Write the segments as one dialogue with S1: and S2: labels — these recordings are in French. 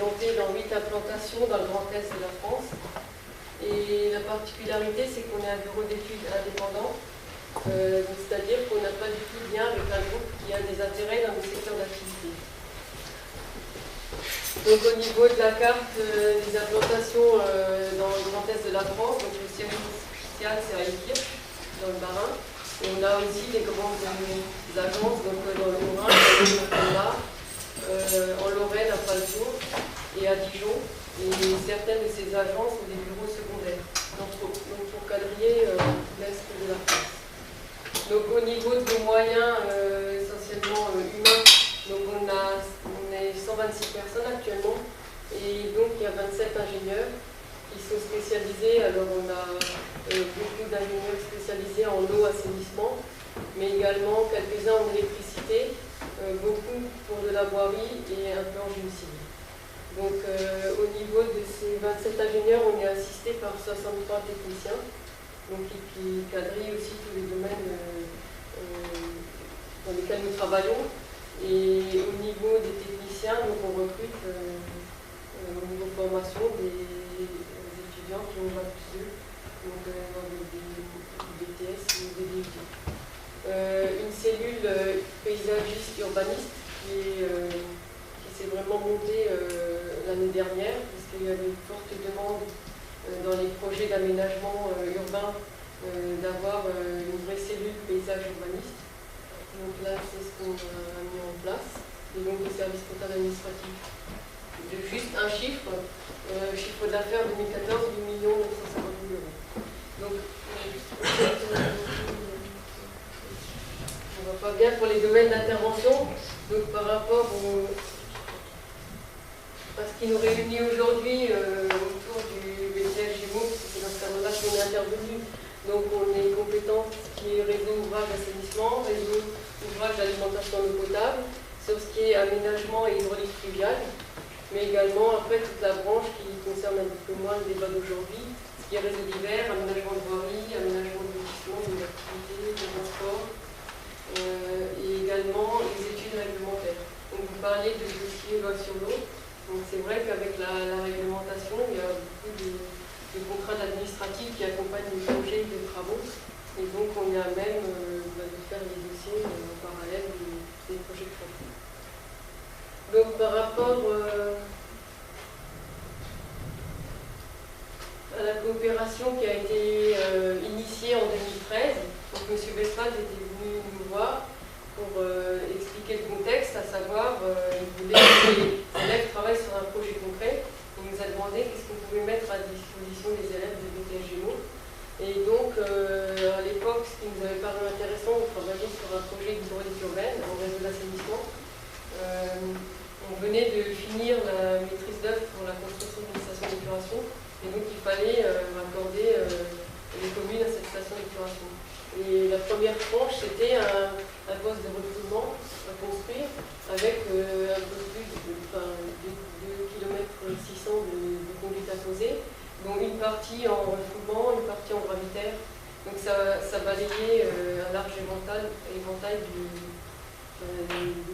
S1: implantés dans 8 implantations dans le Grand Est de la France. Et la particularité, c'est qu'on est un bureau d'études indépendant, c'est-à-dire qu'on n'a pas du tout de lien avec un groupe qui a des intérêts dans le secteur d'activité. Donc au niveau de la carte des implantations dans le Grand Est de la France, donc le siège social c'est à Équirche, dans le Bas-Rhin. Et on a aussi des grandes agences donc, dans le Haut-Rhin, en Lorraine, à Strasbourg et à Dijon. Et certaines de ces agences ont des bureaux secondaires, donc pour quadriller l'Est de la France. Donc au niveau de nos moyens essentiellement humains, donc on est 126 personnes actuellement, et donc il y a 27 ingénieurs qui sont spécialisés. Alors on a beaucoup d'ingénieurs spécialisés en eau, assainissement, mais également quelques-uns en électricité, beaucoup pour de la voirie et un peu en génie civil. Donc au niveau de ces 27 ingénieurs, on est assisté par 63 techniciens, donc qui quadrillent aussi tous les domaines dans lesquels nous travaillons. Et au niveau des techniciens, donc on recrute au niveau formation des étudiants qui ont Bac+2, donc dans des BTS ou des DUT. Une cellule paysagiste urbaniste qui s'est vraiment montée l'année dernière, parce qu'il y avait une forte demande dans les projets d'aménagement urbain d'avoir une vraie cellule paysage urbaniste. Donc là, c'est ce qu'on a mis en place. Et donc le service comptable administratif. Juste un chiffre, chiffre d'affaires 2014, 8 950 000 euros. Donc, on va pas bien pour les domaines d'intervention. Donc par rapport à ce qui nous réunit aujourd'hui autour du BTS Gémeaux, c'est dans ce cadre-là qu'on est intervenu. Donc on est compétent qui est réseau ouvrage d'assainissement, réseau ouvrage d'alimentation en eau potable, sur ce qui est aménagement et hydraulique fluviale, mais également après toute la branche qui concerne un peu moins le débat d'aujourd'hui, ce qui est réseau divers, aménagement de voirie, aménagement de lotissement, des activités, de transport, et également les études réglementaires. Donc vous parliez de dossier loi sur l'eau, donc c'est vrai qu'avec la réglementation, il y a beaucoup de contraintes administratives qui accompagnent les projets de travaux. Et donc, on est à même de faire les dossiers en parallèle des projets de travaux. Donc, par rapport à la coopération qui a été initiée en 2013, donc M. Vespal était venu nous voir pour expliquer le contexte, à savoir, il voulait que les élèves travaillent sur un projet concret. Il nous a demandé qu'est-ce qu'on pouvait mettre à disposition des élèves de BTS Gémeaux. Et donc, à l'époque, ce qui nous avait paru intéressant, on travaillait sur un projet d'hydraulique urbaine en réseau d'assainissement. On venait de finir la maîtrise d'œuvre pour la construction d'une station d'épuration. Et donc, il fallait accorder les communes à cette station d'épuration. Et la première tranche, c'était un poste de recrutement à construire avec un peu plus de 2,6 km de conduite à poser, dont une partie en refoulement, une partie en gravitaire. Donc ça balayait un large éventail de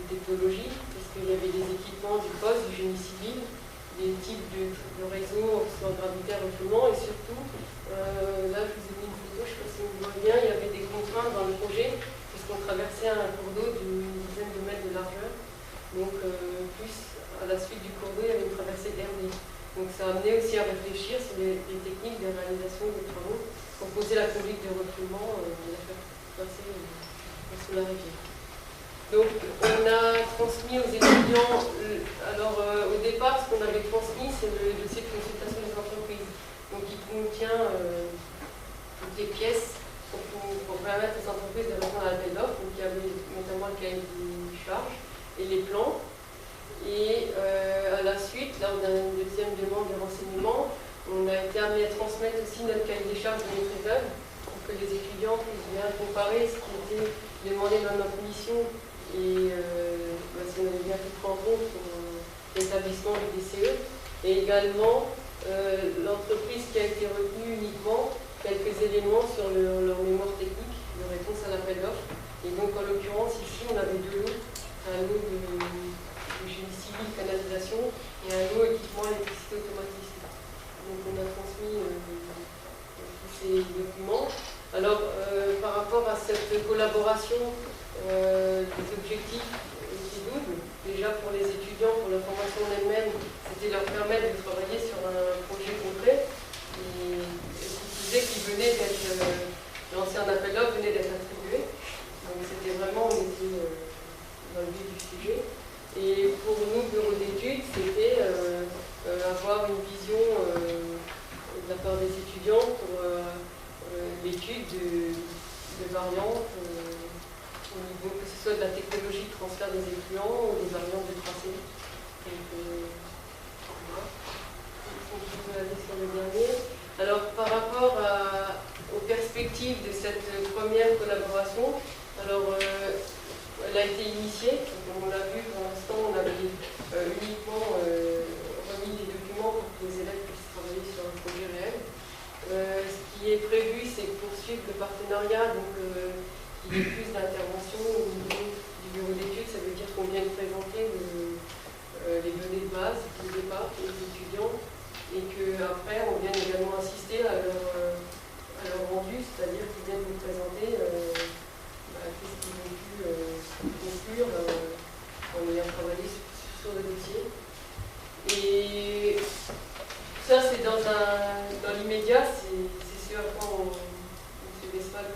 S1: technologies, parce qu'il y avait des équipements du poste, du génie civil, des types de réseaux en gravitaire, refoulement, et surtout, là je vous ai mis une photo, je ne sais pas si vous voyez bien, il y avait des contraintes dans le projet, puisqu'on traversait un cours d'eau d'une dizaine de mètres de largeur. Donc plus à la suite du cours d'eau, il y avait une traversée d'herbier. Donc ça a amené aussi à réfléchir sur les techniques de réalisation des travaux pour poser la conduite de refoulement et la faire passer sous la rivière. Donc on a transmis aux étudiants, alors au départ ce qu'on avait transmis c'est le dossier de consultation des entreprises, donc il contient toutes les pièces pour permettre aux entreprises de répondre à l'appel d'offres, donc il y avait notamment le cahier des charges et les plans. Et à la suite, lors d'une deuxième demande de renseignement, on a été amené à transmettre aussi notre cahier des charges de maîtrise d'œuvre pour que les étudiants puissent bien comparer ce qui était demandé dans notre mission et si on avait bien tout pris en compte pour l'établissement du DCE. Et également, l'entreprise qui a été retenue uniquement quelques éléments sur leur mémoire technique de réponse à l'appel d'offres. Et donc, en l'occurrence, ici, on avait deux lots, un lot de génie civil, canalisation, et un lot équipement électricité automatisé. Donc on a transmis tous ces documents. Alors par rapport à cette collaboration, des objectifs qui doublent, déjà pour les étudiants, pour la formation en elle-même, c'était leur permettre de travailler sur un projet concret. Et qui disait qu'il venait d'être, l'ancien appel d'offres venait d'être attribué. Donc c'était vraiment, on était dans le vif du sujet. Et pour nous, bureau d'études, c'était avoir une vision de la part des étudiants pour l'étude de variantes au niveau que ce soit de la technologie de transfert des effluents ou des variantes de tracé. Donc, voilà. Je vais aller sur le dernier. Alors, par rapport aux perspectives de cette première collaboration, alors, elle a été initiée. Comme on l'a vu, pour l'instant, on avait uniquement remis des documents pour que les élèves puissent travailler sur un projet réel. Ce qui est prévu, c'est de poursuivre le partenariat, donc il y ait plus d'intervention au niveau du bureau d'études. Ça veut dire qu'on vient de présenter les données de base au départ pour les étudiants et qu'après on vient également assister à leur rendu, c'est-à-dire qu'ils viennent nous présenter qu'est-ce qu'ils ont pu conclure en ayant travaillé sur le dossier. Et ça, c'est dans l'immédiat, c'est ce à quoi M. Westphal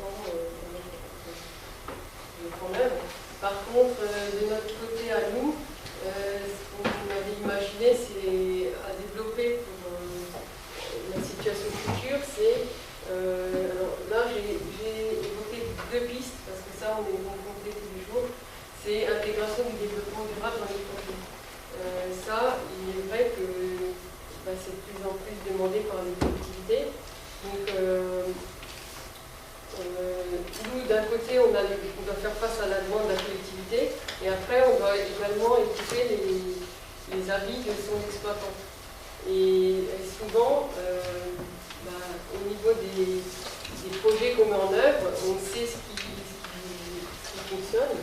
S1: prend l'œuvre. Par contre, de notre côté à nous, ce qu'on avait imaginé, c'est à développer pour la situation future, c'est, alors là j'ai évoqué deux pistes, parce que ça on est confronté tous les jours, c'est intégration du développement durable dans les projets. Ça, il est vrai que c'est de plus en plus demandé par les collectivités. Donc, nous, d'un côté, on doit faire face à la demande de la collectivité, et après, on doit également écouter les avis de son exploitant. Et souvent, au niveau des projets qu'on met en œuvre, on sait ce qui fonctionne.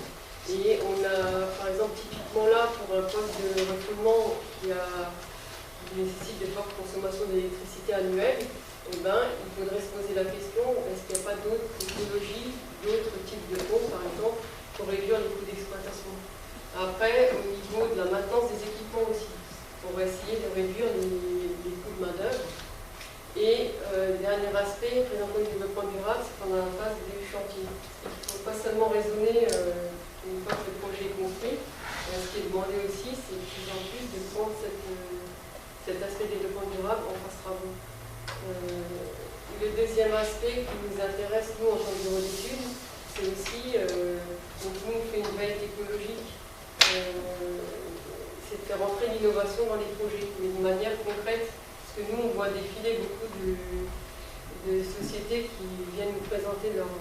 S1: Et on a, par exemple, typiquement là, pour un poste de refoulement qui nécessite de fortes consommations d'électricité annuelle, il faudrait se poser la question, est-ce qu'il n'y a pas d'autres technologies, d'autres types de pompes, par exemple, pour réduire les coûts d'exploitation. Après, au niveau de la maintenance des équipements aussi, on va essayer de réduire les coûts de main-d'œuvre. Et dernier aspect, prise en compte du développement durable, c'est qu'on a la phase du chantier. Il ne faut pas seulement raisonner une fois que le projet est construit. Ce qui est demandé aussi, c'est de plus en plus de prendre cet aspect développement durable en phase travaux. Le deuxième aspect qui nous intéresse, nous, en tant que bureau d'études, c'est aussi, donc nous, on fait une veille technologique, c'est de faire entrer l'innovation dans les projets, mais de manière concrète, parce que nous, on voit défiler beaucoup de sociétés qui viennent nous présenter leurs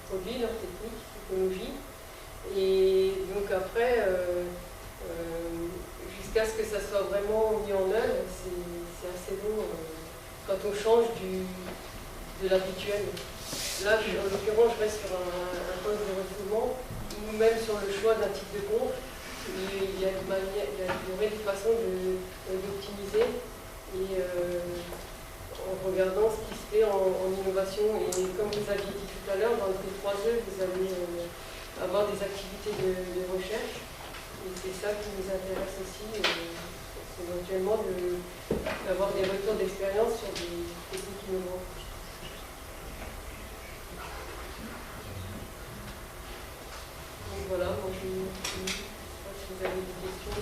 S1: produits, leurs techniques, technologies, et donc après, jusqu'à ce que ça soit vraiment mis en œuvre, c'est assez long quand on change de l'habituel. Là, en l'occurrence, je reste sur un poste de refoulement, ou même sur le choix d'un type de pompe. Il y aurait des façons d'optimiser et en regardant ce qui se fait en innovation. Et comme vous aviez dit tout à l'heure, dans le P3E, vous allez avoir des activités de recherche. Et c'est ça qui nous intéresse aussi, éventuellement d'avoir des retours d'expérience sur des techniques innovantes. Donc voilà, moi je ne sais pas si vous avez des questions.